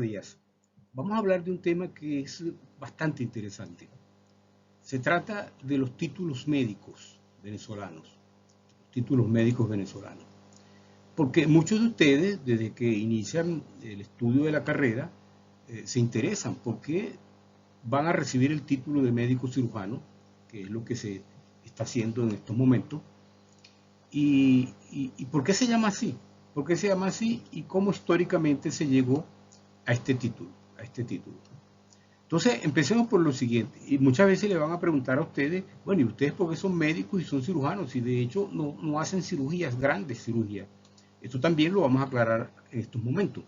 días. Vamos a hablar de un tema que es bastante interesante. Se trata de los títulos médicos venezolanos. Títulos médicos venezolanos. Porque muchos de ustedes, desde que inician el estudio de la carrera, se interesan porque van a recibir el título de médico cirujano, que es lo que se está haciendo en estos momentos. ¿Y por qué se llama así? ¿Por qué se llama así y cómo históricamente se llegó a este título? Entonces, empecemos por lo siguiente. Y muchas veces le van a preguntar a ustedes, bueno, ¿y ustedes por qué son médicos y son cirujanos? Y de hecho no hacen cirugías, grandes cirugías. Esto también lo vamos a aclarar en estos momentos.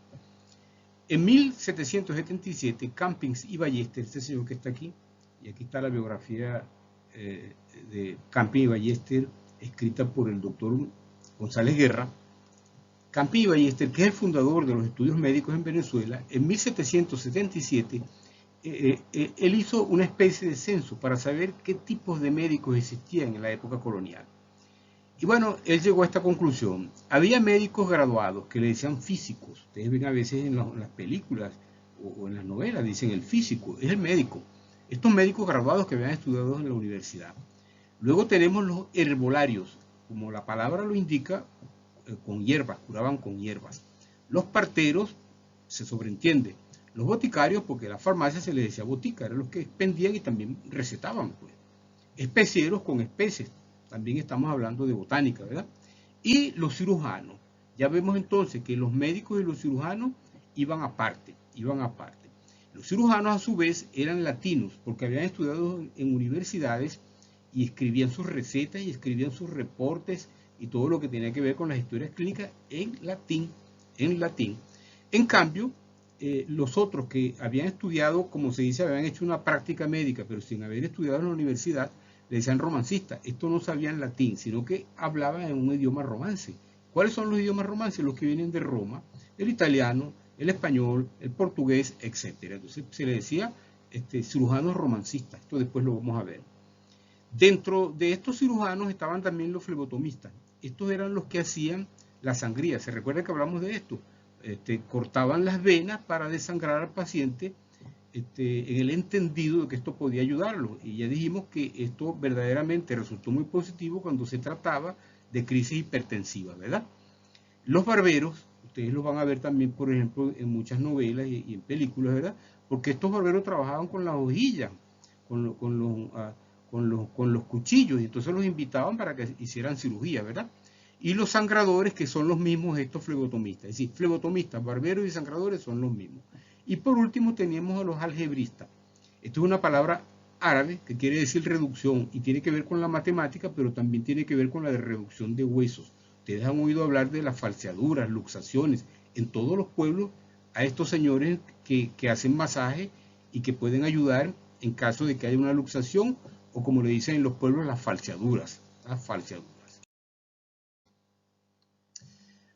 En 1777, Campins y Ballester, este señor que está aquí, y aquí está la biografía de Campins y Ballester, escrita por el doctor González Guerra. Campins y Ballester, que es el fundador de los estudios médicos en Venezuela, en 1777, él hizo una especie de censo para saber qué tipos de médicos existían en la época colonial. Y bueno, él llegó a esta conclusión. Había médicos graduados que le decían físicos. Ustedes ven a veces en las películas o en las novelas, dicen el físico, es el médico. Estos médicos graduados que habían estudiado en la universidad. Luego tenemos los herbolarios, como la palabra lo indica, con hierbas, curaban con hierbas. Los parteros, se sobreentiende. Los boticarios, porque a la farmacia se les decía botica, eran los que expendían y también recetaban, pues. Especieros con especies. También estamos hablando de botánica, ¿verdad? Y los cirujanos. Ya vemos entonces que los médicos y los cirujanos iban aparte. Los cirujanos a su vez eran latinos porque habían estudiado en universidades y escribían sus recetas y escribían sus reportes y todo lo que tenía que ver con las historias clínicas en latín. En cambio, los otros que habían estudiado, como se dice, habían hecho una práctica médica, pero sin haber estudiado en la universidad, le decían romancistas. Estos no sabían latín, sino que hablaban en un idioma romance. ¿Cuáles son los idiomas romances? Los que vienen de Roma, el italiano, el español, el portugués, etc. Entonces se le decía cirujanos romancistas. Esto después lo vamos a ver. Dentro de estos cirujanos estaban también los flebotomistas. Estos eran los que hacían la sangría. ¿Se recuerda que hablamos de esto? Cortaban las venas para desangrar al paciente en el entendido de que esto podía ayudarlo. Y ya dijimos que esto verdaderamente resultó muy positivo cuando se trataba de crisis hipertensivas, ¿verdad? Los barberos, ustedes los van a ver también, por ejemplo, en muchas novelas y en películas, ¿verdad? Porque estos barberos trabajaban con las hojillas, con los cuchillos, y entonces los invitaban para que hicieran cirugía, ¿verdad? Y los sangradores, que son los mismos estos flebotomistas. Es decir, flebotomistas, barberos y sangradores son los mismos. Y por último tenemos a los algebristas. Esto es una palabra árabe que quiere decir reducción y tiene que ver con la matemática, pero también tiene que ver con la reducción de huesos. Ustedes han oído hablar de las falseaduras, luxaciones. En todos los pueblos a estos señores que hacen masaje y que pueden ayudar en caso de que haya una luxación o, como le dicen en los pueblos, las falseaduras.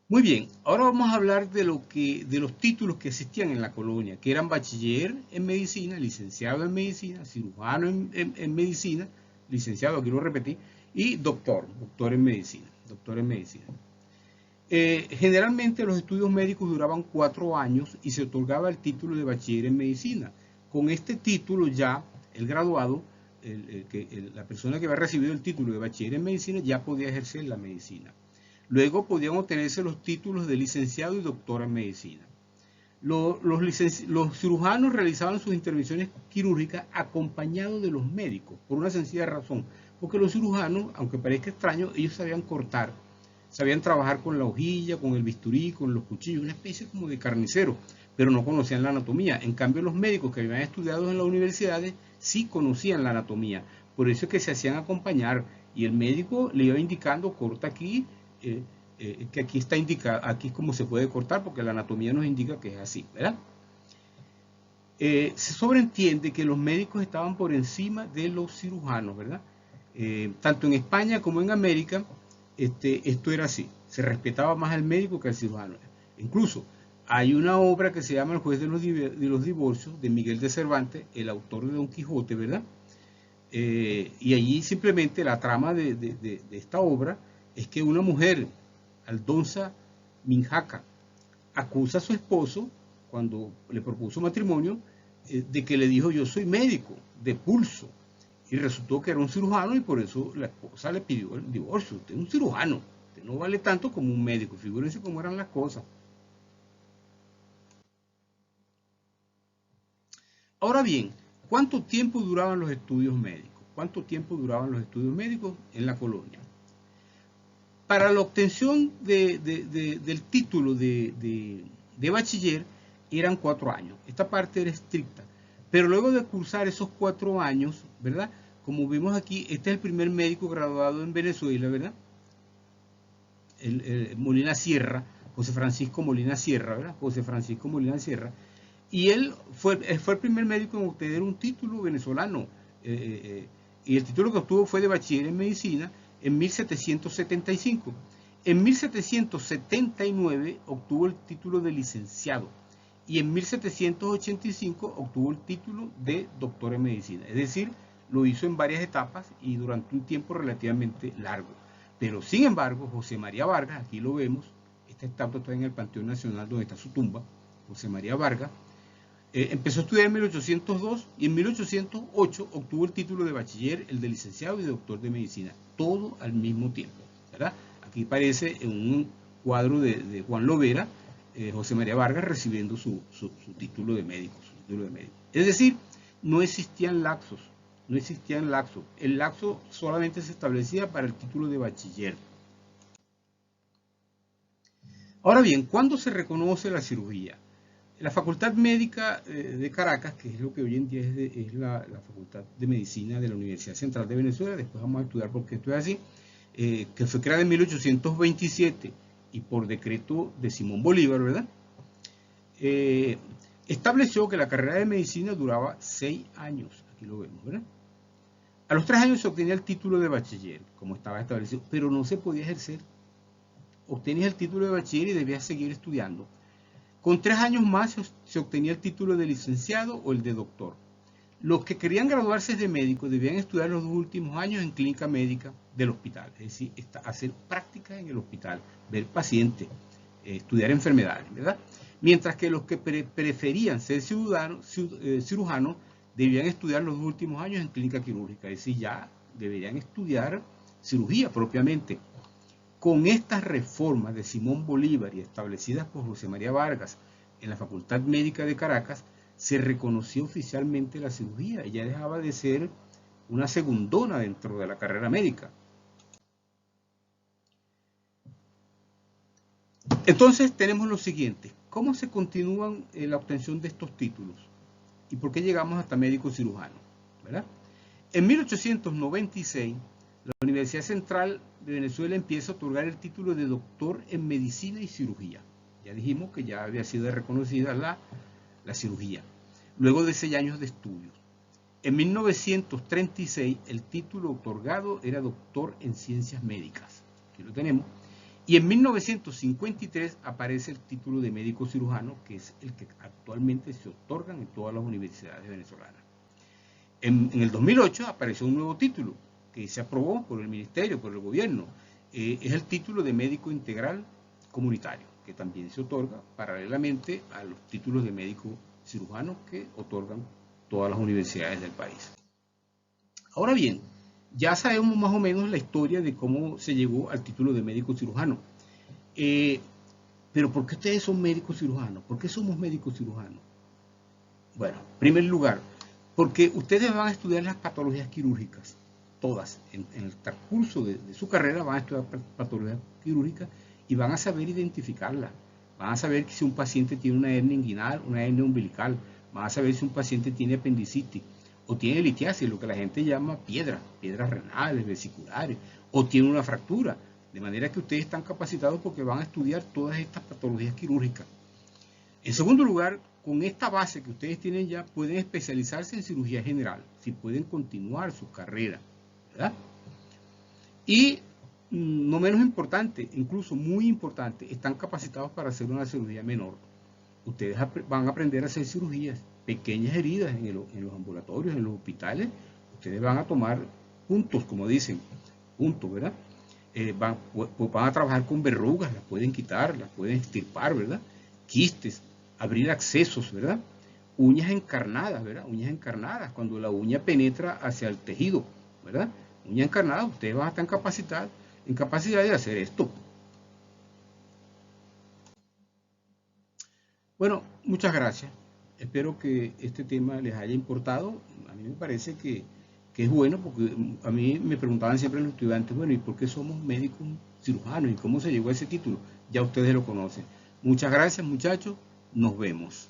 Muy bien, ahora vamos a hablar de los títulos que existían en la colonia, que eran bachiller en medicina, licenciado en medicina, cirujano en medicina, licenciado, aquí lo repetí, y doctor en medicina. Generalmente los estudios médicos duraban 4 años y se otorgaba el título de bachiller en medicina. Con este título ya el graduado, la persona que había recibido el título de bachiller en medicina ya podía ejercer la medicina. Luego podían obtenerse los títulos de licenciado y doctor en medicina. Los cirujanos realizaban sus intervenciones quirúrgicas acompañados de los médicos, por una sencilla razón, porque los cirujanos, aunque parezca extraño, ellos sabían cortar, sabían trabajar con la hojilla, con el bisturí, con los cuchillos, una especie como de carnicero, pero no conocían la anatomía. En cambio, los médicos que habían estudiado en las universidades sí conocían la anatomía, por eso es que se hacían acompañar y el médico le iba indicando, corta aquí, que aquí está indicado, aquí es como se puede cortar porque la anatomía nos indica que es así, ¿verdad? Se sobreentiende que los médicos estaban por encima de los cirujanos, ¿verdad? Tanto en España como en América, esto era así, se respetaba más al médico que al cirujano. Incluso hay una obra que se llama El juez de los divorcios, de Miguel de Cervantes, el autor de Don Quijote, ¿verdad? Y allí simplemente la trama de esta obra es que una mujer, Aldonza Minjaca, acusa a su esposo cuando le propuso matrimonio, de que le dijo: yo soy médico de pulso, y resultó que era un cirujano, y por eso la esposa le pidió el divorcio. Usted es un cirujano, usted no vale tanto como un médico. Figúrense cómo eran las cosas. Ahora bien, ¿cuánto tiempo duraban los estudios médicos? ¿Cuánto tiempo duraban los estudios médicos en la colonia? Para la obtención del título de bachiller eran 4 años. Esta parte era estricta. Pero luego de cursar esos 4 años, ¿verdad? Como vemos aquí, este es el primer médico graduado en Venezuela, ¿verdad? Molina Sierra, José Francisco Molina Sierra, ¿verdad? José Francisco Molina Sierra. Y él fue el primer médico en obtener un título venezolano. Y el título que obtuvo fue de bachiller en medicina en 1775. En 1779 obtuvo el título de licenciado. Y en 1785 obtuvo el título de doctor en medicina. Es decir, lo hizo en varias etapas y durante un tiempo relativamente largo. Pero sin embargo, José María Vargas, aquí lo vemos, esta estatua está en el Panteón Nacional donde está su tumba, José María Vargas, empezó a estudiar en 1802 y en 1808 obtuvo el título de bachiller, el de licenciado y de doctor de medicina, todo al mismo tiempo, ¿verdad? Aquí parece en un cuadro de Juan Lovera, José María Vargas recibiendo su título de médico, Es decir, no existían lapsos, El lapso solamente se establecía para el título de bachiller. Ahora bien, ¿cuándo se reconoce la cirugía? La Facultad Médica de Caracas, que es lo que hoy en día es la Facultad de Medicina de la Universidad Central de Venezuela, después vamos a estudiar por qué esto es así, que fue creada en 1827 y por decreto de Simón Bolívar, ¿verdad? Estableció que la carrera de medicina duraba 6 años, aquí lo vemos, ¿verdad? A los 3 años se obtenía el título de bachiller, como estaba establecido, pero no se podía ejercer. Obtenías el título de bachiller y debías seguir estudiando. Con 3 años más se obtenía el título de licenciado o el de doctor. Los que querían graduarse de médico debían estudiar los 2 últimos años en clínica médica del hospital, es decir, hacer prácticas en el hospital, ver pacientes, estudiar enfermedades, ¿verdad? Mientras que los que preferían ser cirujanos debían estudiar los 2 últimos años en clínica quirúrgica, es decir, ya deberían estudiar cirugía propiamente. Con estas reformas de Simón Bolívar y establecidas por José María Vargas en la Facultad Médica de Caracas, se reconoció oficialmente la cirugía y ya dejaba de ser una segundona dentro de la carrera médica. Entonces tenemos lo siguiente: ¿cómo se continúan la obtención de estos títulos? ¿Y por qué llegamos hasta médico cirujano? ¿Verdad? En 1896, la Universidad Central de Venezuela empieza a otorgar el título de doctor en medicina y cirugía. Ya dijimos que ya había sido reconocida la cirugía, luego de 6 años de estudios. En 1936, el título otorgado era doctor en ciencias médicas. Aquí lo tenemos. Y en 1953 aparece el título de médico cirujano, que es el que actualmente se otorga en todas las universidades venezolanas. En el 2008 apareció un nuevo título que se aprobó por el ministerio, por el gobierno. Es el título de médico integral comunitario, que también se otorga paralelamente a los títulos de médico cirujano que otorgan todas las universidades del país. Ahora bien, ya sabemos más o menos la historia de cómo se llegó al título de médico cirujano. Pero ¿por qué ustedes son médicos cirujanos? ¿Por qué somos médicos cirujanos? Bueno, en primer lugar, porque ustedes van a estudiar las patologías quirúrgicas, todas. En el transcurso de su carrera van a estudiar patologías quirúrgicas y van a saber identificarlas. Van a saber si un paciente tiene una hernia inguinal, una hernia umbilical. Van a saber si un paciente tiene apendicitis o tiene litiasis, lo que la gente llama piedras renales, vesiculares, o tiene una fractura. De manera que ustedes están capacitados porque van a estudiar todas estas patologías quirúrgicas. En segundo lugar, con esta base que ustedes tienen ya, pueden especializarse en cirugía general, si pueden continuar su carrera, ¿verdad? Y no menos importante, incluso muy importante, están capacitados para hacer una cirugía menor. Ustedes van a aprender a hacer cirugías, pequeñas heridas en los ambulatorios, en los hospitales. Ustedes van a tomar puntos, como dicen, puntos, ¿verdad? Van a trabajar con verrugas, las pueden quitar, las pueden extirpar, ¿verdad? Quistes, abrir accesos, ¿verdad? Uñas encarnadas, ¿verdad? Uñas encarnadas, cuando la uña penetra hacia el tejido, ¿verdad? Uña encarnada, ustedes van a estar en capacidad de hacer esto. Bueno, muchas gracias. Espero que este tema les haya importado. A mí me parece que es bueno porque a mí me preguntaban siempre los estudiantes, bueno, ¿y por qué somos médicos cirujanos? ¿Y cómo se llegó a ese título? Ya ustedes lo conocen. Muchas gracias, muchachos. Nos vemos.